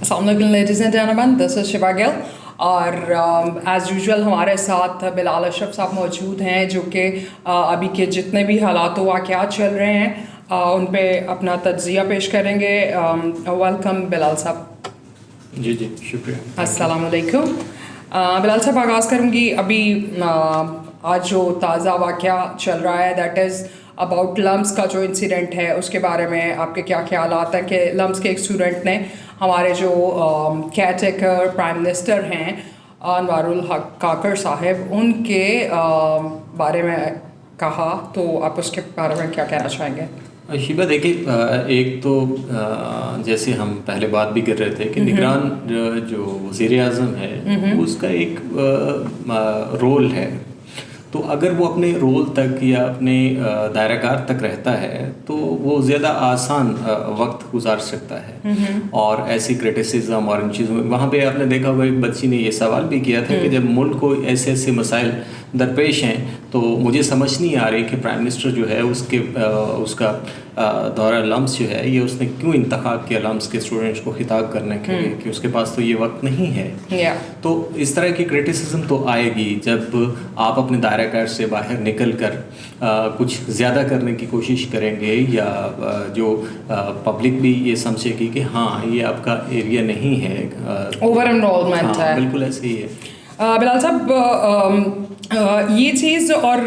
Assalamu alaikum ladies and gentlemen, this is Shiva Gill اور as usual ہمارے ساتھ بلال اشرف صاحب موجود ہیں جو کہ ابھی کے جتنے بھی حالات و واقعات چل رہے ہیں ان پہ اپنا تجزیہ پیش کریں گے. ویلکم بلال صاحب. جی شکریہ. السلام علیکم. بلال صاحب آغاز کروں گی. ابھی آج جو تازہ واقعہ چل رہا ہے دیٹ از اباؤٹ لمس کا جو انسیڈنٹ ہے اس کے بارے میں آپ کے کیا خیالات ہیں کہ لمس کے ایک اسٹوڈنٹ نے ہمارے جو کیئر ٹیکر پرائم منسٹر ہیں انوار الحق کاکڑ صاحب ان کے بارے میں کہا, تو آپ اس کے بارے میں کیا کہنا چاہیں گے؟ شیبہ دیکھیے, ایک تو جیسے ہم پہلے بات بھی کر رہے تھے کہ نگران جو وزیر اعظم ہے اس کا ایک رول ہے, تو اگر وہ اپنے رول تک یا اپنے دائرہ کار تک رہتا ہے تو وہ زیادہ آسان وقت گزار سکتا ہے. اور ایسی کرٹیسزم اور ان چیزوں میں وہاں پہ آپ نے دیکھا ہوگا ایک بچی نے یہ سوال بھی کیا تھا کہ جب ملک کو ایسے ایسے مسائل درپیش ہیں تو مجھے سمجھ نہیں آ رہی کہ پرائم منسٹر جو ہے اس کا دورہ لمس جو ہے یہ اس نے کیوں انتخاب کیا لمس کے اسٹوڈنٹس کو خطاب کرنے کے لیے, کہ اس کے پاس تو یہ وقت نہیں ہے. تو اس طرح کی کرٹیسزم تو آئے گی جب آپ اپنے دائرہ کار سے باہر نکل کر کچھ زیادہ کرنے کی کوشش کریں گے, یا جو پبلک بھی یہ سمجھے گی کہ ہاں یہ آپ کا ایریا نہیں ہے, اوور انرولمنٹ ہے. بالکل ایسے ہی ہے. بلال صاحب یہ چیز اور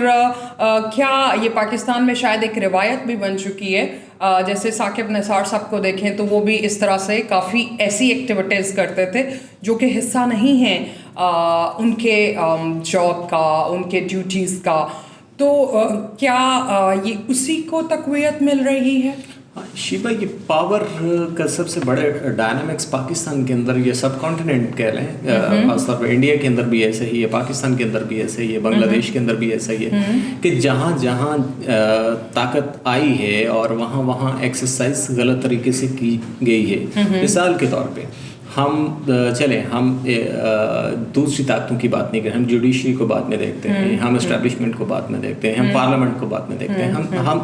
کیا یہ پاکستان میں شاید ایک روایت بھی بن چکی ہے, جیسے ثاقب نثار صاحب کو دیکھیں تو وہ بھی اس طرح سے کافی ایسی ایکٹیویٹیز کرتے تھے جو کہ حصہ نہیں ہیں ان کے جاب کا, ان کے ڈیوٹیز کا, تو کیا یہ اسی کو تقویت مل رہی ہے؟ شیبہ, یہ پاور کا سب سے بڑے ڈائنامکس پاکستان کے اندر, یہ سب کانٹیننٹ کہہ لیں, خاص طور پہ انڈیا کے اندر بھی ایسا ہی ہے, پاکستان کے اندر بھی ایسا ہی ہے, بنگلہ دیش کے اندر بھی ایسا ہی ہے کہ جہاں جہاں طاقت آئی ہے اور وہاں وہاں ایکسرسائز غلط طریقے سے کی گئی ہے. مثال کے طور پہ ہم دوسری طاقتوں کی بات نہیں کریں, ہم جوڈیشری کو بعد میں دیکھتے ہیں, ہم اسٹیبلشمنٹ کو بعد میں دیکھتے ہیں, ہم پارلیمنٹ کو بعد میں دیکھتے ہیں, ہم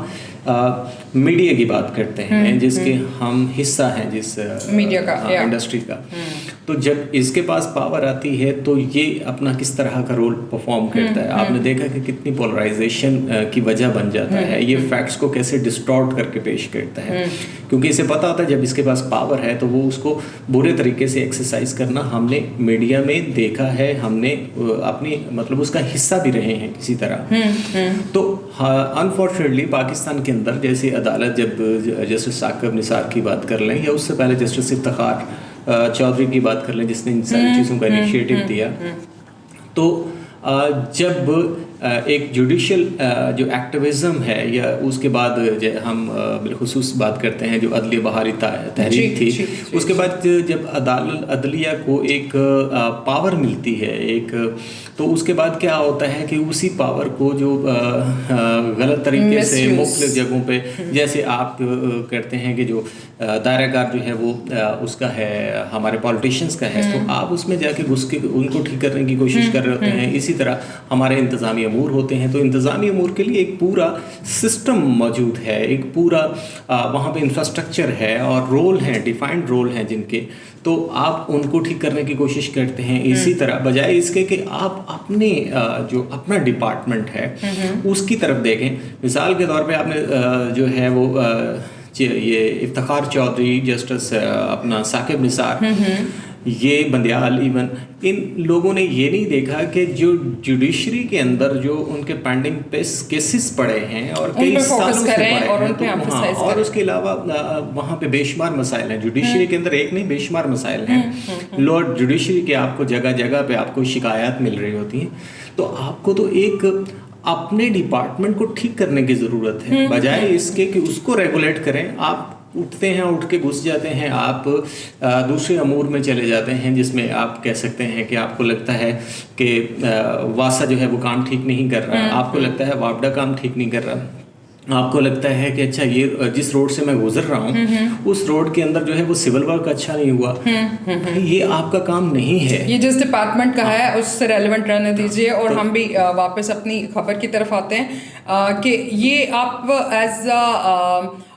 میڈیا کی بات کرتے ہیں جس کے ہم حصہ ہیں, جس میڈیا کا انڈسٹری کا. تو جب اس کے پاس پاور آتی ہے تو یہ اپنا کس طرح کا رول پرفارم کرتا ہے. آپ نے دیکھا کہ کتنی پولرائزیشن کی وجہ بن جاتا ہے, یہ فیکٹس کو کیسے ڈسٹارٹ کر کے پیش کرتا ہے, کیونکہ اسے پتہ ہوتا ہے جب اس کے پاس پاور ہے تو وہ اس کو برے طریقے سے ایکسرسائز کرنا ہم نے میڈیا میں دیکھا ہے, ہم نے اپنی مطلب اس کا حصہ بھی رہے ہیں کسی طرح. تو انفارچونیٹلی پاکستان کے اندر جیسے عدالت, جب جسٹس ثاقب نثار کی بات کر لیں یا اس سے پہلے جسٹس افتخار چودھری کی بات کر لیں جس نے ان ساری چیزوں کا انیشیٹو دیا, تو جب ایک جوڈیشل جو ایکٹیویزم ہے, یا اس کے بعد ہم بالخصوص بات کرتے ہیں جو عدلیہ بہاری تحریک تھی, اس کے بعد جب عدلیہ کو ایک پاور ملتی ہے ایک, تو اس کے بعد کیا ہوتا ہے کہ اسی پاور کو جو غلط طریقے سے مختلف جگہوں پہ, جیسے آپ کرتے ہیں کہ جو دائرہ کار جو ہے وہ اس کا ہے ہمارے پالیٹیشینس کا ہے, تو آپ اس میں جا کے گھس کے ان کو ٹھیک کرنے کی کوشش کر رہے ہوتے ہیں. اسی طرح ہمارے انتظامی امور ہوتے ہیں, تو انتظامی امور کے لیے ایک پورا سسٹم موجود ہے, ایک پورا وہاں پہ انفراسٹرکچر ہے اور رول ہیں, ڈیفائنڈ رول ہیں جن کے, تو آپ ان کو ٹھیک کرنے کی کوشش کرتے ہیں. اسی طرح بجائے اس کے کہ آپ اپنے جو اپنا ڈپارٹمنٹ ہے اس کی طرف دیکھیں. مثال کے طور پہ آپ نے جو ہے وہ یہ افتخار چودھری, جسٹس اپنا ثاقب نثار, یہ بندیال, ایون ان لوگوں نے یہ نہیں دیکھا کہ جو جوڈیشری کے اندر جو ان کے پینڈنگ کیسز پڑے ہیں اور کئی سالوں سے پڑے ہیں, اور اس کے علاوہ وہاں پہ بے شمار مسائل ہیں جوڈیشری کے اندر, ایک نہیں بے شمار مسائل ہیں لوڈ جوڈیشری کے, آپ کو جگہ جگہ پہ آپ کو شکایات مل رہی ہوتی ہیں. تو آپ کو تو ایک اپنے ڈپارٹمنٹ کو ٹھیک کرنے کی ضرورت ہے, بجائے اس کے کہ اس کو ریگولیٹ کریں. آپ اٹھتے ہیں, اٹھ کے گھس جاتے ہیں, آپ دوسرے امور میں چلے جاتے ہیں جس میں آپ کہہ سکتے ہیں کہ آپ کو لگتا ہے کہ واسا جو ہے وہ کام ٹھیک نہیں کر رہا, آپ کو لگتا ہے وابڈا کام ٹھیک نہیں کر رہا, آپ کو لگتا ہے کہ اچھا یہ جس روڈ سے میں گزر رہا ہوں اس روڈ کے اندر جو ہے وہ سول ورک اچھا نہیں ہوا. یہ آپ کا کام نہیں ہے, یہ جس ڈپارٹمنٹ کا ہے اس سے ریلیونٹ رہنے دیجیے. اور ہم بھی واپس اپنی خبر کی طرف آتے ہیں کہ یہ آپ ایز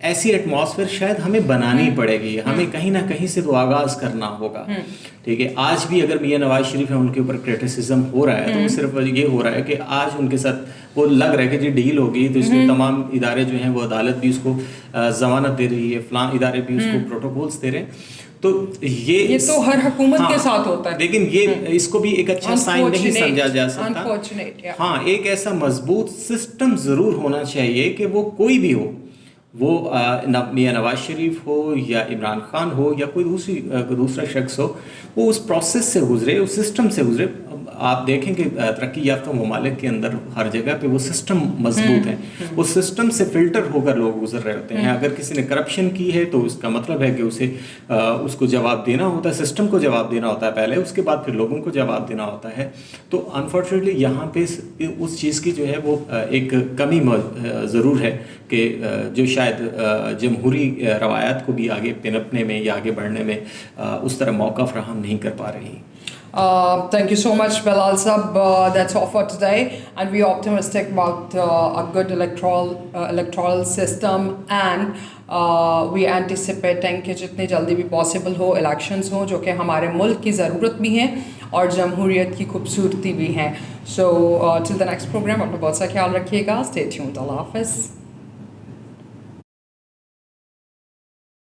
ایسی ایٹماسفیئر شاید ہمیں بنانی پڑے گی, ہمیں کہیں نہ کہیں سے تو آغاز کرنا ہوگا. ٹھیک ہے, آج بھی اگر میاں نواز شریف ہیں ان کے اوپر کرٹیسزم ہو رہا ہے تو وہ صرف یہ ہو رہا ہے کہ آج ان کے ساتھ وہ لگ رہا ہے کہ جی ڈیل ہوگی تو اس کے تمام ادارے جو ہیں وہ عدالت بھی اس کو ضمانت دے رہی ہے, فلاں ادارے بھی اس کو پروٹوکولس دے رہے ہیں. تو یہ تو ہر حکومت کے ساتھ ہوتا ہے, لیکن یہ اس کو بھی ایک اچھا سائن نہیں سمجھا جا سکتا. ہاں, ایک ایسا مضبوط سسٹم ضرور ہونا چاہیے کہ وہ کوئی بھی ہو, وہ میاں نواز شریف ہو یا عمران خان ہو یا کوئی دوسرا شخص ہو, وہ اس پروسیس سے گزرے, اس سسٹم سے گزرے. آپ دیکھیں کہ ترقی یافتہ ممالک کے اندر ہر جگہ پہ وہ سسٹم مضبوط ہیں, اس سسٹم سے فلٹر ہو کر لوگ گزر رہے ہوتے ہیں. اگر کسی نے کرپشن کی ہے تو اس کا مطلب ہے کہ اس کو جواب دینا ہوتا ہے, سسٹم کو جواب دینا ہوتا ہے پہلے, اس کے بعد پھر لوگوں کو جواب دینا ہوتا ہے. تو انفارچونیٹلی یہاں پہ اس چیز کی جو ہے وہ ایک کمی ضرور ہے کہ جو شاید جمہوری روایات کو بھی آگے پنپنے میں یا آگے بڑھنے میں اس طرح موقع فراہم نہیں کر پا رہی. Thank you so much, Bilal Sab. That's all for today, and we are optimistic about a good electoral system, and we anticipating کہ جتنی جلدی بھی possible ہو elections ہوں جو کہ ہمارے ملک کی ضرورت بھی ہیں اور جمہوریت کی خوبصورتی بھی ہیں. So till the next program, اپنا بہت سا خیال رکھیے گا. Stay tuned. اللہ حافظ.